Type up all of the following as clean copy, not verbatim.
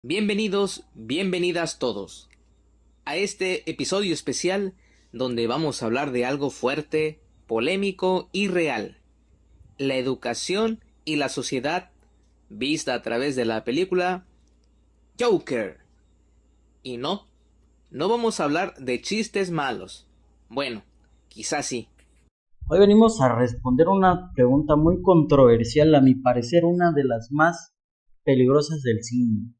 Bienvenidos, bienvenidas todos a este episodio especial donde vamos a hablar de algo fuerte, polémico y real: la educación y la sociedad vista a través de la película Joker. Y no vamos a hablar de chistes malos. Bueno, quizás sí. Hoy venimos a responder una pregunta muy controversial, a mi parecer una de las más peligrosas del cine.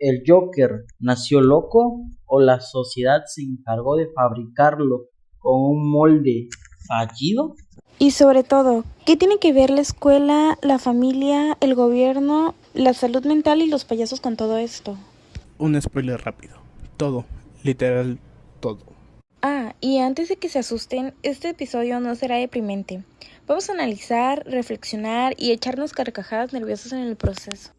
¿El Joker nació loco o la sociedad se encargó de fabricarlo con un molde fallido? Y sobre todo, ¿qué tiene que ver la escuela, la familia, el gobierno, la salud mental y los payasos con todo esto? Un spoiler rápido. Todo, literal, todo. Y antes de que se asusten, este episodio no será deprimente. Vamos a analizar, reflexionar y echarnos carcajadas nerviosas en el proceso.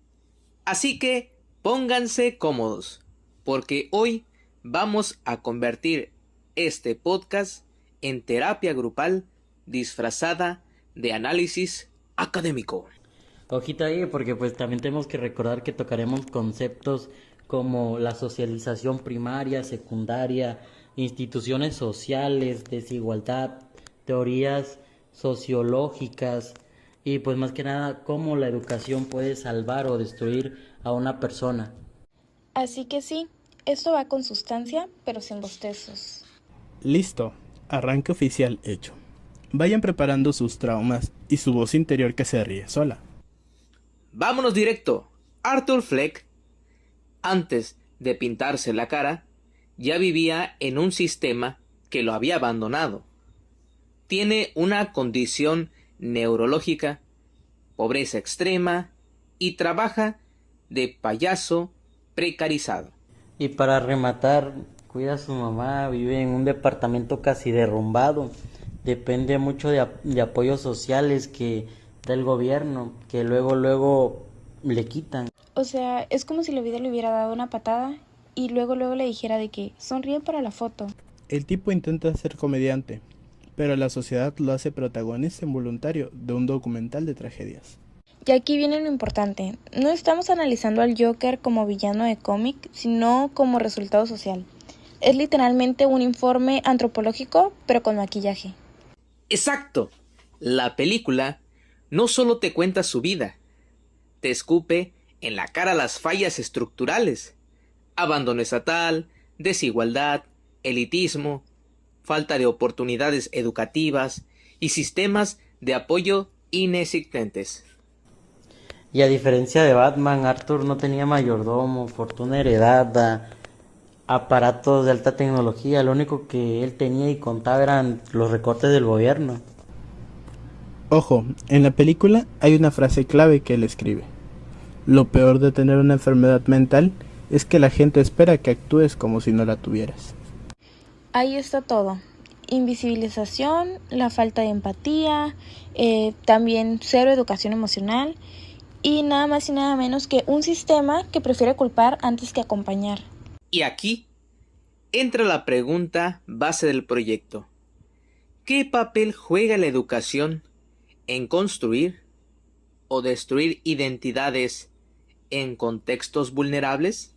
Así que pónganse cómodos, porque hoy vamos a convertir este podcast en terapia grupal disfrazada de análisis académico. Ojito ahí, porque pues también tenemos que recordar que tocaremos conceptos como la socialización primaria, secundaria, instituciones sociales, desigualdad, teorías sociológicas y pues más que nada cómo la educación puede salvar o destruir a una persona. Así que sí, esto va con sustancia, pero sin bostezos. Listo, arranque oficial hecho. Vayan preparando sus traumas y su voz interior que se ríe sola. Vámonos directo. Arthur Fleck, antes de pintarse la cara, ya vivía en un sistema que lo había abandonado. Tiene una condición neurológica, pobreza extrema y trabaja de payaso precarizado. Y para rematar, cuida a su mamá, vive en un departamento casi derrumbado, depende mucho de apoyos sociales que da el gobierno, que luego le quitan. O sea, es como si la vida le hubiera dado una patada y luego le dijera de que sonríe para la foto. El tipo intenta ser comediante, pero la sociedad lo hace protagonista involuntario de un documental de tragedias. Y aquí viene lo importante, no estamos analizando al Joker como villano de cómic, sino como resultado social. Es literalmente un informe antropológico, pero con maquillaje. Exacto. La película no solo te cuenta su vida, te escupe en la cara las fallas estructurales: abandono estatal, desigualdad, elitismo, falta de oportunidades educativas y sistemas de apoyo inexistentes. Y a diferencia de Batman, Arthur no tenía mayordomo, fortuna heredada, aparatos de alta tecnología. Lo único que él tenía y contaba eran los recortes del gobierno. Ojo, en la película hay una frase clave que él escribe. Lo peor de tener una enfermedad mental es que la gente espera que actúes como si no la tuvieras. Ahí está todo. Invisibilización, la falta de empatía, también cero educación emocional y nada más y nada menos que un sistema que prefiere culpar antes que acompañar. Y aquí entra la pregunta base del proyecto: ¿qué papel juega la educación en construir o destruir identidades en contextos vulnerables?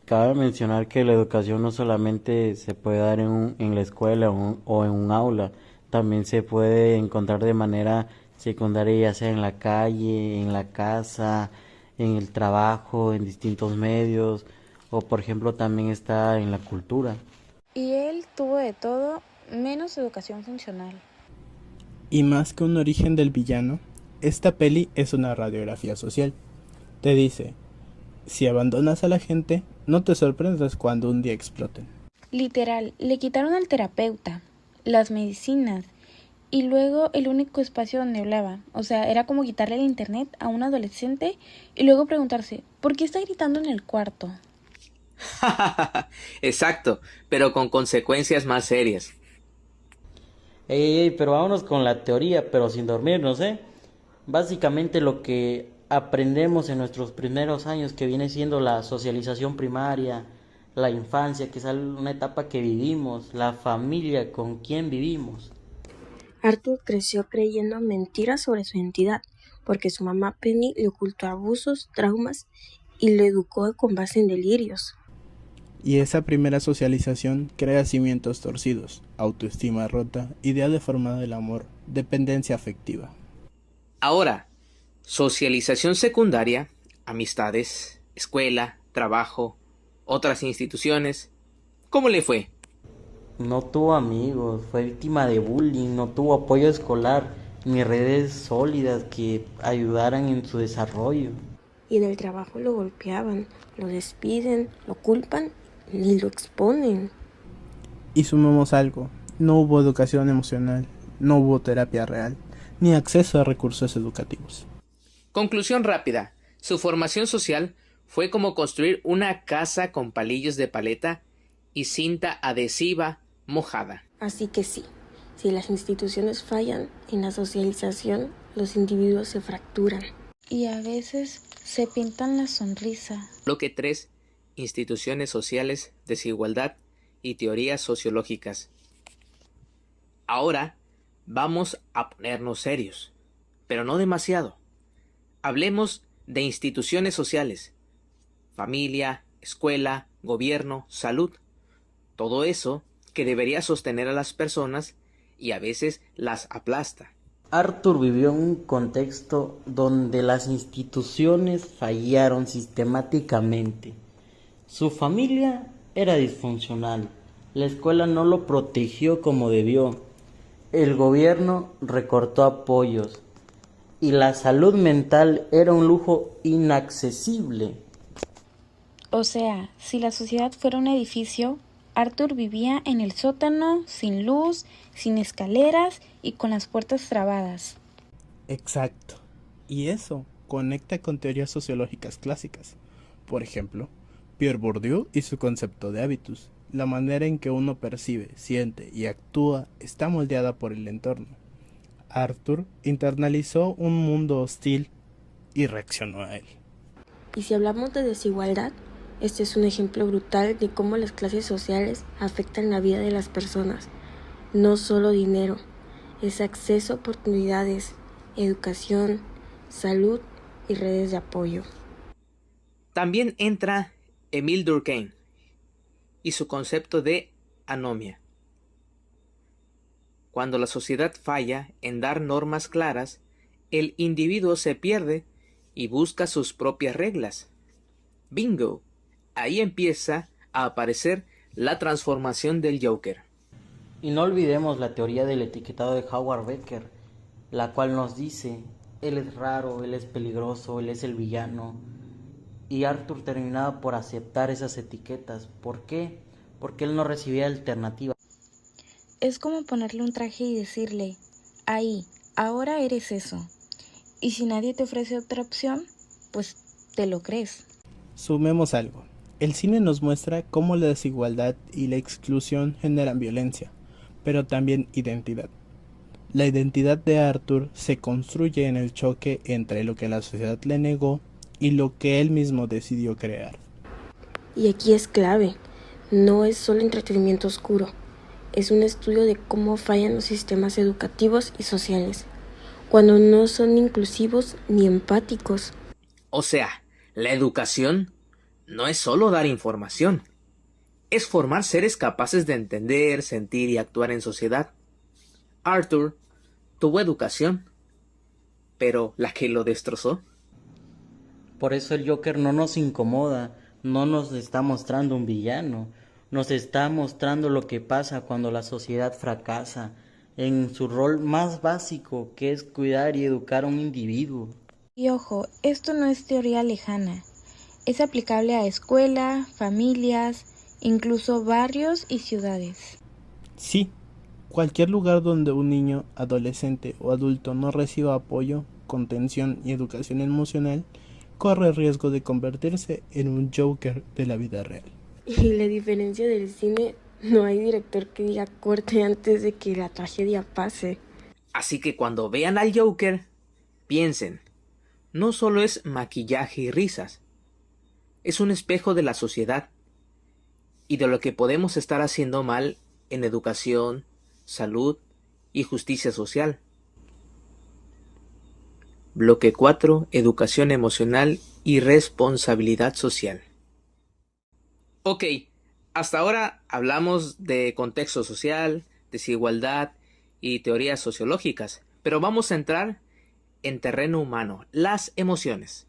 Cabe mencionar que la educación no solamente se puede dar en la escuela o en un aula, también se puede encontrar de manera secundaria, ya sea en la calle, en la casa, en el trabajo, en distintos medios, o por ejemplo también está en la cultura. Y él tuvo de todo menos educación funcional. Y más que un origen del villano, esta peli es una radiografía social. Te dice, si abandonas a la gente, no te sorprendas cuando un día exploten. Literal, le quitaron al terapeuta, las medicinas y luego el único espacio donde hablaba. O sea, era como quitarle el internet a un adolescente y luego preguntarse, ¿por qué está gritando en el cuarto? Exacto, pero con consecuencias más serias. Ey, pero vámonos con la teoría, pero sin dormirnos, ¿eh? Básicamente lo que aprendemos en nuestros primeros años, que viene siendo la socialización primaria, la infancia, que es una etapa que vivimos, la familia con quien vivimos. Arthur creció creyendo mentiras sobre su identidad, porque su mamá Penny le ocultó abusos, traumas y lo educó con base en delirios. Y esa primera socialización crea cimientos torcidos, autoestima rota, idea deformada del amor, dependencia afectiva. Ahora, socialización secundaria, amistades, escuela, trabajo, otras instituciones. ¿Cómo le fue? No tuvo amigos, fue víctima de bullying, no tuvo apoyo escolar ni redes sólidas que ayudaran en su desarrollo. Y en el trabajo lo golpeaban, lo despiden, lo culpan y lo exponen. Y sumemos algo, no hubo educación emocional, no hubo terapia real, ni acceso a recursos educativos. Conclusión rápida. Su formación social fue como construir una casa con palillos de paleta y cinta adhesiva mojada. Así que sí, si las instituciones fallan en la socialización, los individuos se fracturan. Y a veces se pintan la sonrisa. Bloque 3. Instituciones sociales, desigualdad y teorías sociológicas. Ahora vamos a ponernos serios, pero no demasiado. Hablemos de instituciones sociales, familia, escuela, gobierno, salud, todo eso que debería sostener a las personas y a veces las aplasta. Arthur vivió en un contexto donde las instituciones fallaron sistemáticamente. Su familia era disfuncional, la escuela no lo protegió como debió, el gobierno recortó apoyos y la salud mental era un lujo inaccesible. O sea, si la sociedad fuera un edificio, Arthur vivía en el sótano, sin luz, sin escaleras y con las puertas trabadas. Exacto. Y eso conecta con teorías sociológicas clásicas. Por ejemplo, Pierre Bourdieu y su concepto de hábitus. La manera en que uno percibe, siente y actúa está moldeada por el entorno. Arthur internalizó un mundo hostil y reaccionó a él. Y si hablamos de desigualdad, este es un ejemplo brutal de cómo las clases sociales afectan la vida de las personas. No solo dinero, es acceso a oportunidades, educación, salud y redes de apoyo. También entra Émile Durkheim y su concepto de anomia. Cuando la sociedad falla en dar normas claras, el individuo se pierde y busca sus propias reglas. ¡Bingo! Ahí empieza a aparecer la transformación del Joker. Y no olvidemos la teoría del etiquetado de Howard Becker, la cual nos dice, él es raro, él es peligroso, él es el villano. Y Arthur terminaba por aceptar esas etiquetas. ¿Por qué? Porque él no recibía alternativa. Es como ponerle un traje y decirle, ahí, ahora eres eso. Y si nadie te ofrece otra opción, pues te lo crees. Sumemos algo. El cine nos muestra cómo la desigualdad y la exclusión generan violencia, pero también identidad. La identidad de Arthur se construye en el choque entre lo que la sociedad le negó y lo que él mismo decidió crear. Y aquí es clave, no es solo entretenimiento oscuro, es un estudio de cómo fallan los sistemas educativos y sociales, cuando no son inclusivos ni empáticos. O sea, la educación no es solo dar información, es formar seres capaces de entender, sentir y actuar en sociedad. Arthur tuvo educación, pero la que lo destrozó. Por eso el Joker no nos incomoda, no nos está mostrando un villano, nos está mostrando lo que pasa cuando la sociedad fracasa en su rol más básico, que es cuidar y educar a un individuo. Y ojo, esto no es teoría lejana, es aplicable a escuela, familias, incluso barrios y ciudades. Sí, cualquier lugar donde un niño, adolescente o adulto no reciba apoyo, contención y educación emocional, corre el riesgo de convertirse en un Joker de la vida real. Y la diferencia del cine, no hay director que diga corte antes de que la tragedia pase. Así que cuando vean al Joker, piensen, no solo es maquillaje y risas, es un espejo de la sociedad y de lo que podemos estar haciendo mal en educación, salud y justicia social. Bloque 4. Educación emocional y responsabilidad social. Ok, hasta ahora hablamos de contexto social, desigualdad y teorías sociológicas, pero vamos a entrar en terreno humano, las emociones.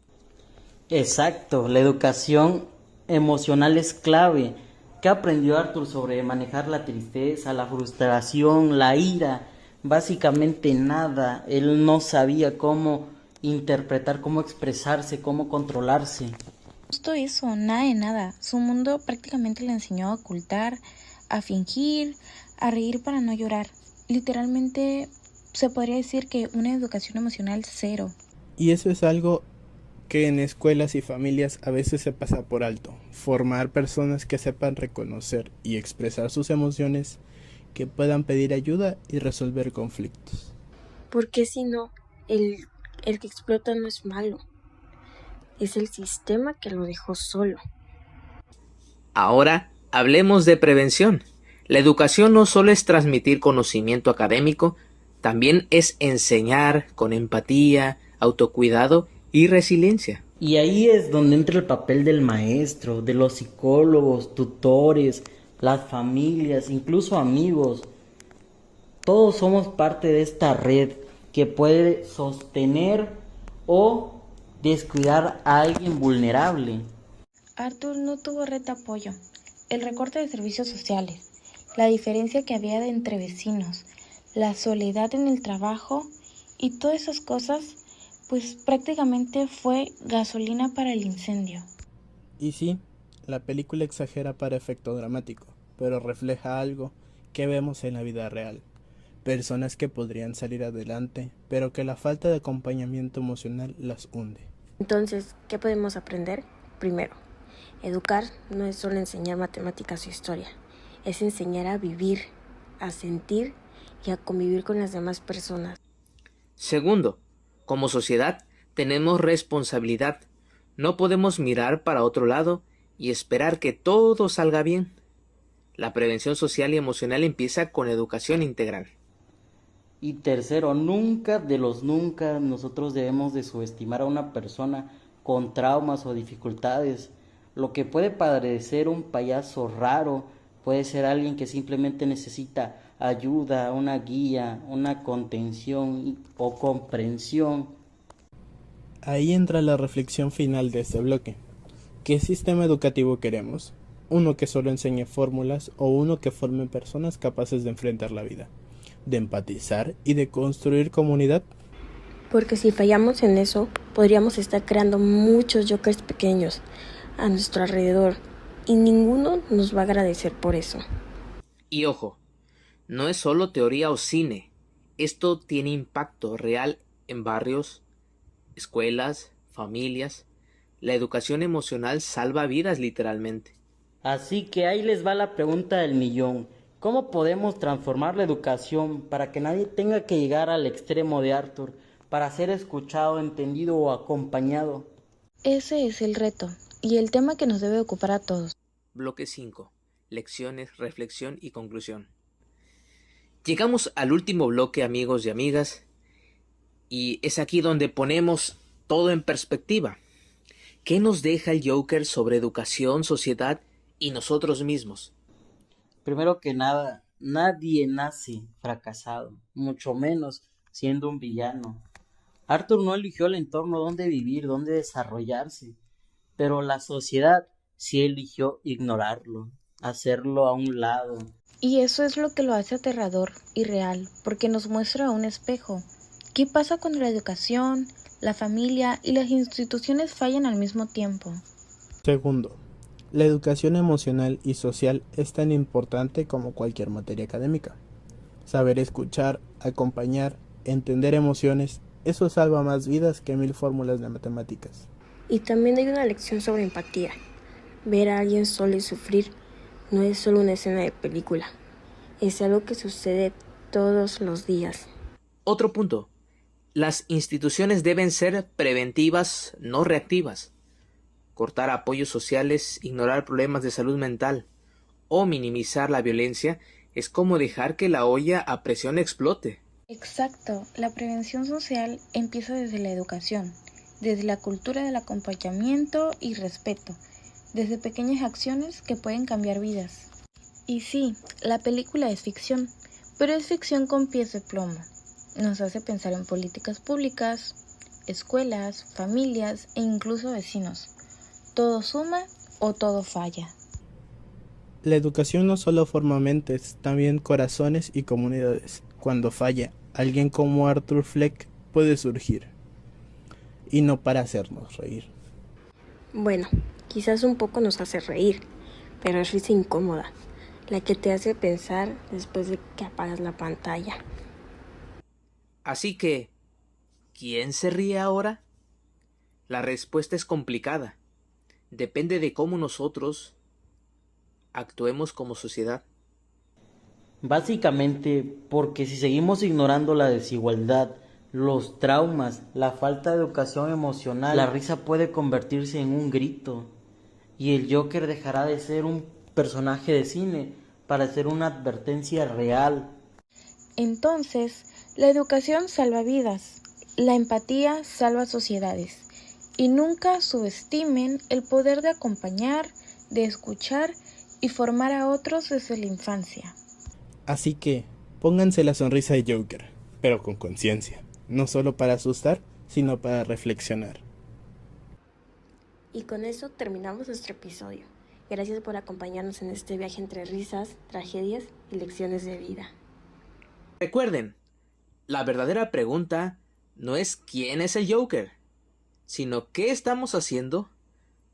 Exacto, la educación emocional es clave. ¿Qué aprendió Arthur sobre manejar la tristeza, la frustración, la ira? Básicamente nada. Él no sabía cómo interpretar, cómo expresarse, cómo controlarse. Justo eso, nada de nada. Su mundo prácticamente le enseñó a ocultar, a fingir, a reír para no llorar. Literalmente se podría decir que una educación emocional cero. Y eso es algo que en escuelas y familias a veces se pasa por alto. Formar personas que sepan reconocer y expresar sus emociones, que puedan pedir ayuda y resolver conflictos. Porque si no, el que explota no es malo, es el sistema que lo dejó solo. Ahora hablemos de prevención. La educación no solo es transmitir conocimiento académico, también es enseñar con empatía, autocuidado y resiliencia. Y ahí es donde entra el papel del maestro, de los psicólogos, tutores, las familias, incluso amigos. Todos somos parte de esta red que puede sostener o descuidar a alguien vulnerable. Arthur no tuvo red de apoyo. El recorte de servicios sociales, la diferencia que había entre vecinos, la soledad en el trabajo y todas esas cosas, pues prácticamente fue gasolina para el incendio. Y sí, la película exagera para efecto dramático, pero refleja algo que vemos en la vida real. Personas que podrían salir adelante, pero que la falta de acompañamiento emocional las hunde. Entonces, ¿qué podemos aprender? Primero, educar no es solo enseñar matemáticas o historia, es enseñar a vivir, a sentir y a convivir con las demás personas. Segundo, como sociedad tenemos responsabilidad. No podemos mirar para otro lado y esperar que todo salga bien. La prevención social y emocional empieza con educación integral. Y tercero, nunca de los nunca nosotros debemos de subestimar a una persona con traumas o dificultades. Lo que puede parecer un payaso raro puede ser alguien que simplemente necesita ayuda, una guía, una contención o comprensión. Ahí entra la reflexión final de este bloque. ¿Qué sistema educativo queremos? ¿Uno que solo enseñe fórmulas o uno que forme personas capaces de enfrentar la vida, de empatizar y de construir comunidad? Porque si fallamos en eso, podríamos estar creando muchos jokers pequeños a nuestro alrededor y ninguno nos va a agradecer por eso. Y ojo, no es solo teoría o cine. Esto tiene impacto real en barrios, escuelas, familias. La educación emocional salva vidas literalmente. Así que ahí les va la pregunta del millón. ¿Cómo podemos transformar la educación para que nadie tenga que llegar al extremo de Arthur, para ser escuchado, entendido o acompañado? Ese es el reto y el tema que nos debe ocupar a todos. Bloque 5. Lecciones, reflexión y conclusión. Llegamos al último bloque, amigos y amigas, y es aquí donde ponemos todo en perspectiva. ¿Qué nos deja el Joker sobre educación, sociedad y nosotros mismos? Primero que nada, nadie nace fracasado, mucho menos siendo un villano. Arthur no eligió el entorno donde vivir, donde desarrollarse, pero la sociedad sí eligió ignorarlo, hacerlo a un lado. Y eso es lo que lo hace aterrador y real, porque nos muestra un espejo. ¿Qué pasa cuando la educación, la familia y las instituciones fallan al mismo tiempo? Segundo, la educación emocional y social es tan importante como cualquier materia académica. Saber escuchar, acompañar, entender emociones, eso salva más vidas que 1000 fórmulas de matemáticas. Y también hay una lección sobre empatía. Ver a alguien solo y sufrir no es solo una escena de película, es algo que sucede todos los días. Otro punto. Las instituciones deben ser preventivas, no reactivas. Cortar apoyos sociales, ignorar problemas de salud mental o minimizar la violencia es como dejar que la olla a presión explote. Exacto, la prevención social empieza desde la educación, desde la cultura del acompañamiento y respeto, desde pequeñas acciones que pueden cambiar vidas. Y sí, la película es ficción, pero es ficción con pies de plomo. Nos hace pensar en políticas públicas, escuelas, familias e incluso vecinos. ¿Todo suma o todo falla? La educación no solo forma mentes, también corazones y comunidades. Cuando falla, alguien como Arthur Fleck puede surgir. Y no para hacernos reír. Bueno, quizás un poco nos hace reír, pero es risa incómoda, la que te hace pensar después de que apagas la pantalla. Así que, ¿quién se ríe ahora? La respuesta es complicada. Depende de cómo nosotros actuemos como sociedad. Básicamente porque si seguimos ignorando la desigualdad, los traumas, la falta de educación emocional, la risa puede convertirse en un grito y el Joker dejará de ser un personaje de cine para ser una advertencia real. Entonces, la educación salva vidas, la empatía salva sociedades. Y nunca subestimen el poder de acompañar, de escuchar y formar a otros desde la infancia. Así que, pónganse la sonrisa de Joker, pero con conciencia. No solo para asustar, sino para reflexionar. Y con eso terminamos nuestro episodio. Gracias por acompañarnos en este viaje entre risas, tragedias y lecciones de vida. Recuerden, la verdadera pregunta no es quién es el Joker, sino qué estamos haciendo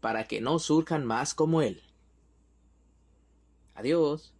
para que no surjan más como él. Adiós.